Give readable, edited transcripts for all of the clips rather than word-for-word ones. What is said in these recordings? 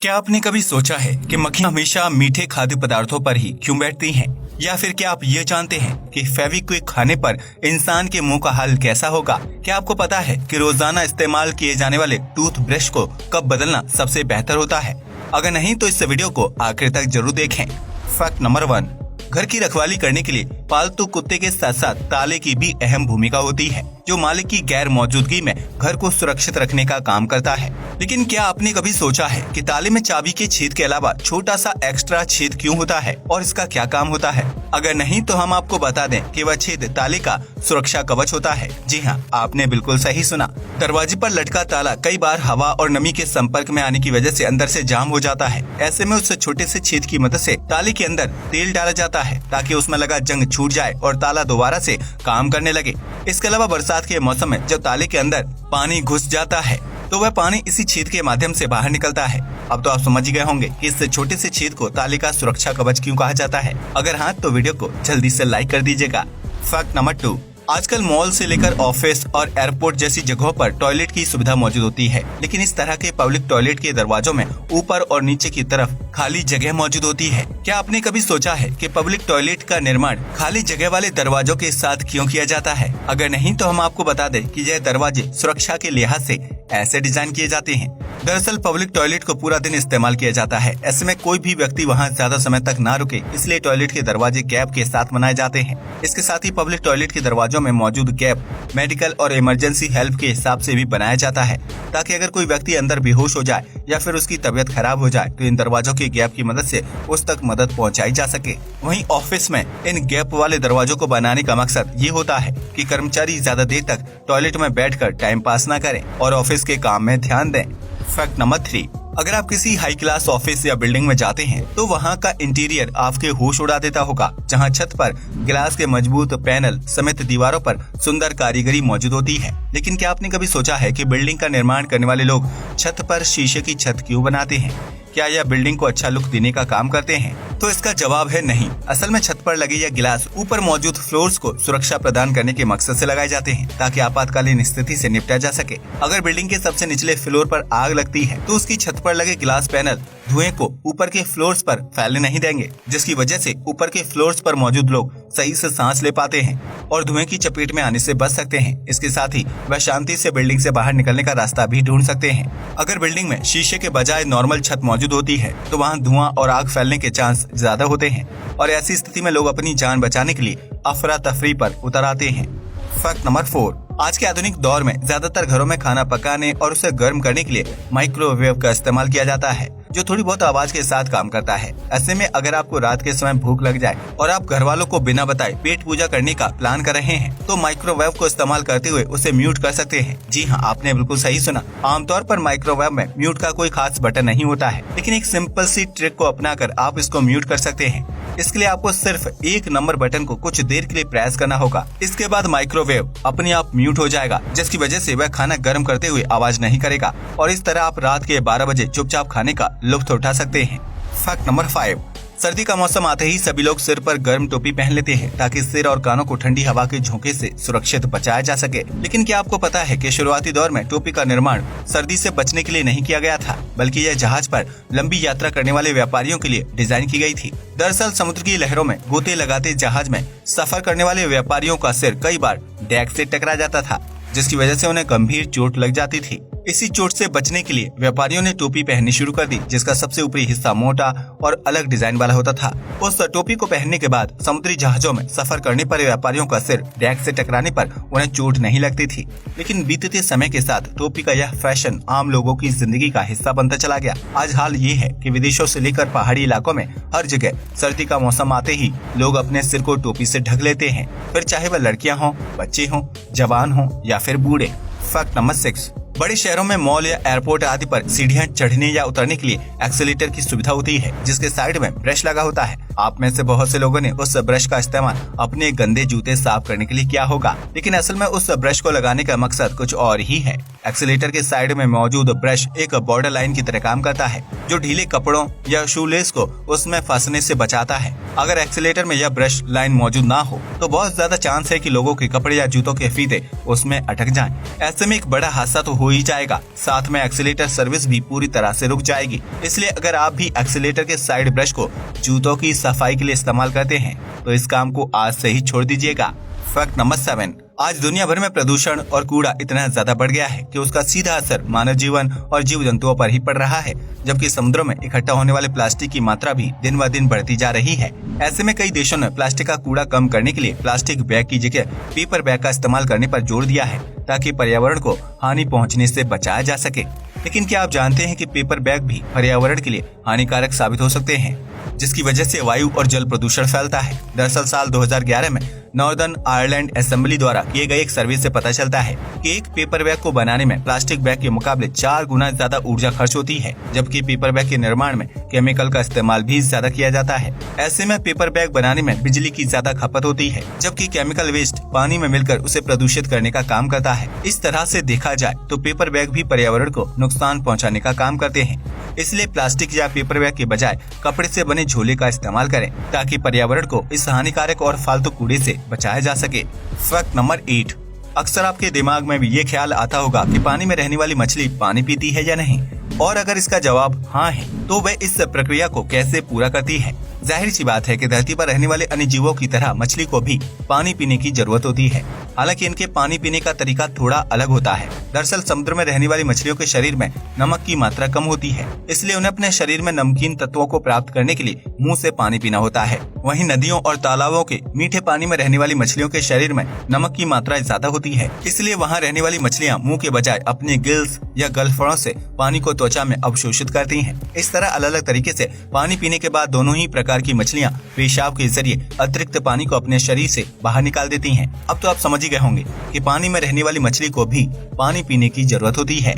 क्या आपने कभी सोचा है कि मक्खियाँ हमेशा मीठे खाद्य पदार्थों पर ही क्यों बैठती हैं? या फिर क्या आप ये जानते हैं कि फेविक्विक खाने पर इंसान के मुंह का हाल कैसा होगा? क्या आपको पता है कि रोजाना इस्तेमाल किए जाने वाले टूथब्रश को कब बदलना सबसे बेहतर होता है? अगर नहीं तो इस वीडियो को आखिर तक जरूर देखें। फैक्ट नंबर 1, घर की रखवाली करने के लिए पालतू कुत्ते के साथ साथ ताले की भी अहम भूमिका होती है, जो मालिक की गैर मौजूदगी में घर को सुरक्षित रखने का काम करता है। लेकिन क्या आपने कभी सोचा है कि ताले में चाबी के छेद के अलावा छोटा सा एक्स्ट्रा छेद क्यों होता है और इसका क्या काम होता है? अगर नहीं तो हम आपको बता दें कि वह छेद ताले का सुरक्षा कवच होता है। जी हाँ, आपने बिल्कुल सही सुना। दरवाजे पर लटका ताला कई बार हवा और नमी के संपर्क में आने की वजह से अंदर से जाम हो जाता है। ऐसे में उस छोटे से छेद की मदद से ताले के अंदर तेल डाला जाता है ताकि उसमें लगा जंग छूट जाए और ताला दोबारा से काम करने लगे। इसके अलावा बरसात के मौसम में जब ताले के अंदर पानी घुस जाता है तो वह पानी इसी छेद के माध्यम से बाहर निकलता है। अब तो आप समझ गए होंगे कि इस छोटे से छेद को ताले का सुरक्षा कवच क्यों कहा जाता है। अगर हाँ तो वीडियो को जल्दी से लाइक कर दीजिएगा। फैक्ट नंबर 2, आजकल मॉल से लेकर ऑफिस और एयरपोर्ट जैसी जगहों पर टॉयलेट की सुविधा मौजूद होती है, लेकिन इस तरह के पब्लिक टॉयलेट के दरवाजों में ऊपर और नीचे की तरफ खाली जगह मौजूद होती है। क्या आपने कभी सोचा है कि पब्लिक टॉयलेट का निर्माण खाली जगह वाले दरवाजों के साथ क्यों किया जाता है? अगर नहीं तो हम आपको बता दें कि यह दरवाजे सुरक्षा के लिहाज से ऐसे डिजाइन किए जाते हैं। दरअसल पब्लिक टॉयलेट को पूरा दिन इस्तेमाल किया जाता है। ऐसे में कोई भी व्यक्ति वहां ज्यादा समय तक ना रुके, इसलिए टॉयलेट के दरवाजे गैप के साथ बनाए जाते हैं। इसके साथ ही पब्लिक टॉयलेट के दरवाजों में मौजूद गैप मेडिकल और इमरजेंसी हेल्प के हिसाब से भी बनाया जाता है, ताकि अगर कोई व्यक्ति अंदर बेहोश हो जाए या फिर उसकी तबीयत खराब हो जाए तो इन दरवाजों के गैप की मदद से उस तक मदद पहुंचाई जा सके। वहीं ऑफिस में इन गैप वाले दरवाजों को बनाने का मकसद ये होता है कि कर्मचारी ज्यादा देर तक टॉयलेट में बैठकर टाइम पास न करें और ऑफिस के काम में ध्यान दें। फैक्ट नंबर 3, अगर आप किसी हाई क्लास ऑफिस या बिल्डिंग में जाते हैं तो वहाँ का इंटीरियर आपके होश उड़ा देता होगा, जहाँ छत पर गिलास के मजबूत पैनल समेत दीवारों पर सुंदर कारीगरी मौजूद होती है। लेकिन क्या आपने कभी सोचा है कि बिल्डिंग का निर्माण करने वाले लोग छत पर शीशे की छत क्यों बनाते हैं? क्या यह बिल्डिंग को अच्छा लुक देने का काम करते हैं? तो इसका जवाब है नहीं। असल में छत पर लगे यह गिलास ऊपर मौजूद फ्लोर्स को सुरक्षा प्रदान करने के मकसद से लगाए जाते हैं, ताकि आपातकालीन स्थिति से निपटा जा सके। अगर बिल्डिंग के सबसे निचले फ्लोर पर आग लगती है तो उसकी छत पर लगे गिलास पैनल धुएं को ऊपर के फ्लोर्स पर फैलने नहीं देंगे, जिसकी वजह से ऊपर के फ्लोर्स पर मौजूद लोग सही से सांस ले पाते हैं और धुएं की चपेट में आने से बच सकते हैं। इसके साथ ही वह शांति से बिल्डिंग से बाहर निकलने का रास्ता भी ढूंढ सकते हैं। अगर बिल्डिंग में शीशे के बजाय नॉर्मल छत मौजूद होती है तो वहाँ धुआं और आग फैलने के चांस ज्यादा होते हैं और ऐसी स्थिति में लोग अपनी जान बचाने के लिए अफरा तफरी पर उतर आते हैं। फैक्ट नंबर 4, आज के आधुनिक दौर में ज्यादातर घरों में खाना पकाने और उसे गर्म करने के लिए माइक्रोवेव का इस्तेमाल किया जाता है, जो थोड़ी बहुत आवाज के साथ काम करता है। ऐसे में अगर आपको रात के समय भूख लग जाए और आप घर वालों को बिना बताए पेट पूजा करने का प्लान कर रहे हैं तो माइक्रोवेव को इस्तेमाल करते हुए उसे म्यूट कर सकते हैं। जी हाँ, आपने बिल्कुल सही सुना। आमतौर पर माइक्रोवेव में म्यूट का कोई खास बटन नहीं होता है, लेकिन एक सिंपल सी ट्रिक को अपनाकर आप इसको म्यूट कर सकते हैं। इसके लिए आपको सिर्फ एक नंबर बटन को कुछ देर के लिए प्रेस करना होगा। इसके बाद माइक्रोवेव अपने आप म्यूट हो जाएगा, जिसकी वजह से वह खाना गर्म करते हुए आवाज नहीं करेगा और इस तरह आप रात के 12 बजे चुपचाप खाने का लुत्फ उठा सकते हैं। फैक्ट नंबर 5, सर्दी का मौसम आते ही सभी लोग सिर पर गर्म टोपी पहन लेते हैं ताकि सिर और कानों को ठंडी हवा के झोंके से सुरक्षित बचाया जा सके। लेकिन क्या आपको पता है कि शुरुआती दौर में टोपी का निर्माण सर्दी से बचने के लिए नहीं किया गया था, बल्कि यह जहाज पर लंबी यात्रा करने वाले व्यापारियों के लिए डिजाइन की गई थी। दरअसल समुद्र की लहरों में गोते लगाते जहाज में सफर करने वाले व्यापारियों का सिर कई बार डेक से टकरा जाता था, जिसकी वजह से उन्हें गंभीर चोट लग जाती थी। इसी चोट से बचने के लिए व्यापारियों ने टोपी पहननी शुरू कर दी, जिसका सबसे ऊपरी हिस्सा मोटा और अलग डिजाइन वाला होता था। उस टोपी को पहनने के बाद समुद्री जहाजों में सफर करने पर व्यापारियों का सिर डेक से टकराने पर उन्हें चोट नहीं लगती थी। लेकिन बीतते समय के साथ टोपी का यह फैशन आम लोगों की जिंदगी का हिस्सा बनता चला गया। आज हाल ये है कि विदेशों से लेकर पहाड़ी इलाकों में हर जगह सर्दी का मौसम आते ही लोग अपने सिर को टोपी से ढक लेते हैं, फिर चाहे वह लड़कियां हों, बच्चे हों, जवान हों या फिर बूढ़े। फैक्ट नंबर 6, बड़े शहरों में मॉल या एयरपोर्ट आदि पर सीढ़ियां चढ़ने या उतरने के लिए एक्सीलेटर की सुविधा होती है, जिसके साइड में ब्रश लगा होता है। आप में से बहुत से लोगों ने उस ब्रश का इस्तेमाल अपने गंदे जूते साफ करने के लिए किया होगा, लेकिन असल में उस ब्रश को लगाने का मकसद कुछ और ही है। एक्सीलेटर के साइड में मौजूद ब्रश एक बॉर्डर लाइन की तरह काम करता है, जो ढीले कपड़ों या शूलेस को उसमें फंसने से बचाता है। अगर एक्सीलेटर में यह ब्रश लाइन मौजूद ना हो तो बहुत ज्यादा चांस है कि लोगों के कपड़े या जूतों के फीते उसमें अटक जाएं। ऐसे में एक बड़ा हादसा तो हो ही जाएगा, साथ में एक्सीलेटर सर्विस भी पूरी तरह से रुक जाएगी। इसलिए अगर आप भी एक्सीलेटर के साइड ब्रश को जूतों की सफाई के लिए इस्तेमाल करते हैं तो इस काम को आज से ही छोड़ दीजिएगा। फैक्ट नंबर 7, आज दुनिया भर में प्रदूषण और कूड़ा इतना ज्यादा बढ़ गया है कि उसका सीधा असर मानव जीवन और जीव जंतुओं पर ही पड़ रहा है, जबकि समुद्रों में इकट्ठा होने वाले प्लास्टिक की मात्रा भी दिन ब दिन बढ़ती जा रही है। ऐसे में कई देशों ने प्लास्टिक का कूड़ा कम करने के लिए प्लास्टिक बैग की जगह पेपर बैग का इस्तेमाल करने पर जोर दिया है, ताकि पर्यावरण को हानि पहुँचने से बचाया जा सके। लेकिन क्या आप जानते हैं कि पेपर बैग भी पर्यावरण के लिए हानिकारक साबित हो सकते हैं, जिसकी वजह से वायु और जल प्रदूषण फैलता है। दरअसल साल 2011 में नॉर्दर्न आयरलैंड असेंबली द्वारा किए गए एक सर्वे से पता चलता है कि एक पेपर बैग को बनाने में प्लास्टिक बैग के मुकाबले 4 गुना ज्यादा ऊर्जा खर्च होती है, जबकि पेपर बैग के निर्माण में केमिकल का इस्तेमाल भी ज्यादा किया जाता है। ऐसे में पेपर बैग बनाने में बिजली की ज्यादा खपत होती है, जबकि केमिकल वेस्ट पानी में मिलकर उसे प्रदूषित करने का काम करता है। इस तरह से देखा जाए तो पेपर बैग भी पर्यावरण को नुकसान पहुँचाने का काम करते हैं। इसलिए प्लास्टिक या पेपर बैग के बजाय कपड़े से बने झोले का इस्तेमाल करें, ताकि पर्यावरण को इस हानिकारक और फालतू कूड़े से बचाया जा सके। फैक्ट नंबर 8, अक्सर आपके दिमाग में भी ये ख्याल आता होगा कि पानी में रहने वाली मछली पानी पीती है या नहीं, और अगर इसका जवाब हाँ है तो वह इस प्रक्रिया को कैसे पूरा करती है। जाहिर सी बात है कि धरती पर रहने वाले अन्य जीवों की तरह मछली को भी पानी पीने की जरूरत होती है, हालांकि इनके पानी पीने का तरीका थोड़ा अलग होता है। दरअसल समुद्र में रहने वाली मछलियों के शरीर में नमक की मात्रा कम होती है, इसलिए उन्हें अपने शरीर में नमकीन तत्वों को प्राप्त करने के लिए मुंह से पानी पीना होता है। वहीं नदियों और तालाबों के मीठे पानी में रहने वाली मछलियों के शरीर में नमक की मात्रा ज्यादा होती है, इसलिए वहाँ रहने वाली मछलियाँ मुंह के बजाय अपने गिल्स या गलफड़ों से पानी को त्वचा में अवशोषित करती हैं। इस तरह अलग अलग तरीके से पानी पीने के बाद दोनों ही प्रकार की मछलियाँ पेशाब के जरिए अतिरिक्त पानी को अपने शरीर से बाहर निकाल देती हैं। अब तो आप समझ ही गए होंगे कि पानी में रहने वाली मछली को भी पानी पीने की जरूरत होती है।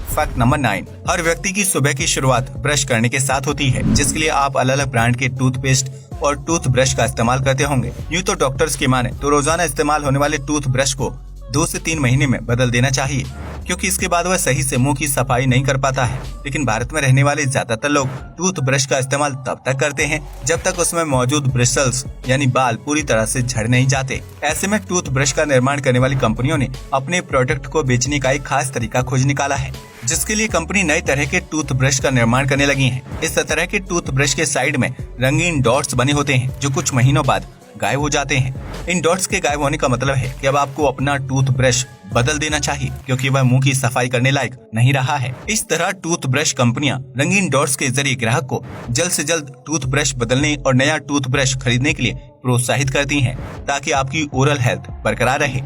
फैक्ट नंबर 9, हर व्यक्ति की सुबह की शुरुआत ब्रश करने के साथ होती है, जिसके लिए आप अलग अलग ब्रांड के टूथपेस्ट और टूथब्रश का इस्तेमाल करते होंगे। यूँ तो डॉक्टर्स की माने तो रोजाना इस्तेमाल होने वाले टूथब्रश को 2 से 3 महीने में बदल देना चाहिए, क्योंकि इसके बाद वह सही से मुंह की सफाई नहीं कर पाता है। लेकिन भारत में रहने वाले ज्यादातर लोग टूथब्रश का इस्तेमाल तब तक करते हैं जब तक उसमें मौजूद ब्रिसल्स यानी बाल पूरी तरह से झड़ नहीं जाते। ऐसे में टूथब्रश का निर्माण करने वाली कंपनियों ने अपने प्रोडक्ट को बेचने का एक खास तरीका खोज निकाला है, जिसके लिए कंपनी नए तरह के टूथब्रश का निर्माण करने लगी है। इस तरह के टूथब्रश के साइड में रंगीन डॉट्स बने होते हैं, जो कुछ महीनों बाद गायब हो जाते हैं। इन डॉट्स के गायब होने का मतलब है कि अब आपको अपना टूथब्रश बदल देना चाहिए, क्योंकि वह मुंह की सफाई करने लायक नहीं रहा है। इस तरह टूथब्रश कंपनियां रंगीन डॉट्स के जरिए ग्राहक को जल्द से जल्द टूथब्रश बदलने और नया टूथब्रश खरीदने के लिए प्रोत्साहित करती हैं, ताकि आपकी ओरल हेल्थ बरकरार रहे।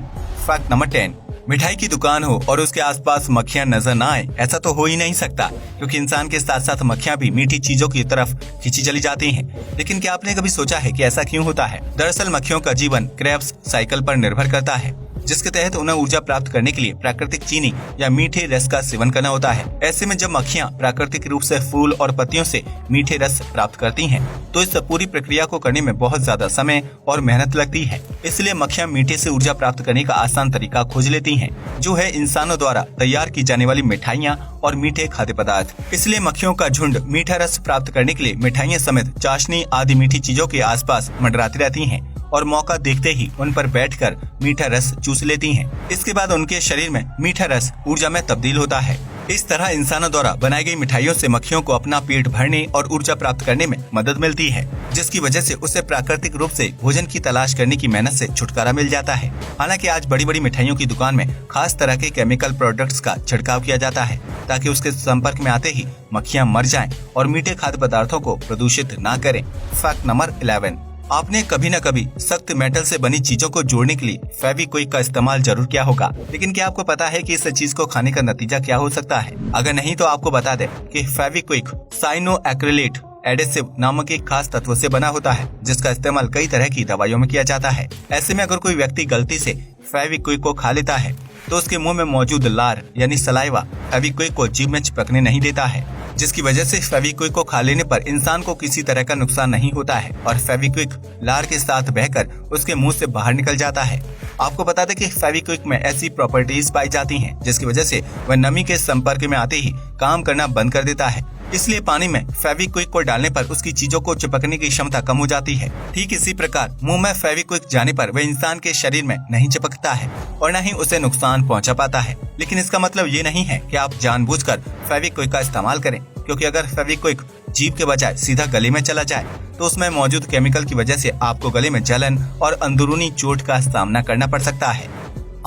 फैक्ट नंबर 10, मिठाई की दुकान हो और उसके आसपास मक्खियां नजर ना आए, ऐसा तो हो ही नहीं सकता, क्योंकि इंसान के साथ साथ मक्खियां भी मीठी चीजों की तरफ खींची चली जाती हैं। लेकिन क्या आपने कभी सोचा है कि ऐसा क्यों होता है? दरअसल मक्खियों का जीवन क्रेब्स साइकिल पर निर्भर करता है, जिसके तहत उन्हें ऊर्जा प्राप्त करने के लिए प्राकृतिक चीनी या मीठे रस का सेवन करना होता है। ऐसे में जब मक्खियां प्राकृतिक रूप से फूल और पत्तियों से मीठे रस प्राप्त करती हैं, तो इस पूरी प्रक्रिया को करने में बहुत ज्यादा समय और मेहनत लगती है। इसलिए मक्खियां मीठे से ऊर्जा प्राप्त करने का आसान तरीका खोज लेती हैं, जो है इंसानों द्वारा तैयार की जाने वाली मिठाइयाँ और मीठे खाद्य पदार्थ। इसलिए मक्खियों का झुंड मीठा रस प्राप्त करने के लिए मिठाइयाँ समेत चाशनी आदि मीठी चीजों के आसपास मंडराती रहती हैं और मौका देखते ही उन पर बैठकर मीठा रस चूस लेती हैं। इसके बाद उनके शरीर में मीठा रस ऊर्जा में तब्दील होता है। इस तरह इंसानों द्वारा बनाई गई मिठाइयों से मक्खियों को अपना पेट भरने और ऊर्जा प्राप्त करने में मदद मिलती है, जिसकी वजह से उसे प्राकृतिक रूप से भोजन की तलाश करने की मेहनत से छुटकारा मिल जाता है। हालांकि आज बड़ी बड़ी मिठाइयों की दुकान में खास तरह के केमिकल प्रोडक्ट्स का छिड़काव किया जाता है, ताकि उसके संपर्क में आते ही मक्खियां मर जाएं और मीठे खाद्य पदार्थों को प्रदूषित न करें। फैक्ट नंबर 11, आपने कभी न कभी सख्त मेटल से बनी चीजों को जोड़ने के लिए फेविक्विक का इस्तेमाल जरूर किया होगा, लेकिन क्या आपको पता है कि इस चीज को खाने का नतीजा क्या हो सकता है? अगर नहीं तो आपको बता दें कि फेविक्विक साइनोएक्रिलेट एडेसिव नामक एक खास तत्व से बना होता है, जिसका इस्तेमाल कई तरह की दवाइयों में किया जाता है। ऐसे में अगर कोई व्यक्ति गलती से फेविक्विक को खा लेता है तो उसके मुंह में मौजूद लार यानी सलाइवा फेविक्विक को जीभ में चिपकने नहीं देता है। जिसकी वजह से फेविक्विक को खा लेने पर इंसान को किसी तरह का नुकसान नहीं होता है और फेविक्विक लार के साथ बहकर उसके मुंह से बाहर निकल जाता है। आपको बता दें कि फेविक्विक में ऐसी प्रॉपर्टीज पाई जाती हैं जिसकी वजह से वह नमी के संपर्क में आते ही काम करना बंद कर देता है। इसलिए पानी में फेविक्विक को डालने पर उसकी चीजों को चिपकने की क्षमता कम हो जाती है। ठीक इसी प्रकार मुंह में फेविक्विक जाने पर वह इंसान के शरीर में नहीं चिपकता है और न ही उसे नुकसान पहुंचा पाता है। लेकिन इसका मतलब ये नहीं है कि आप जानबूझकर फेविक्विक का इस्तेमाल करें, क्योंकि अगर फेविक्विक जीभ के बजाय सीधा गले में चला जाए तो उसमें मौजूद केमिकल की वजह से आपको गले में जलन और अंदरूनी चोट का सामना करना पड़ सकता है।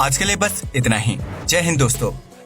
आज के लिए बस इतना ही। जय हिंद दोस्तों।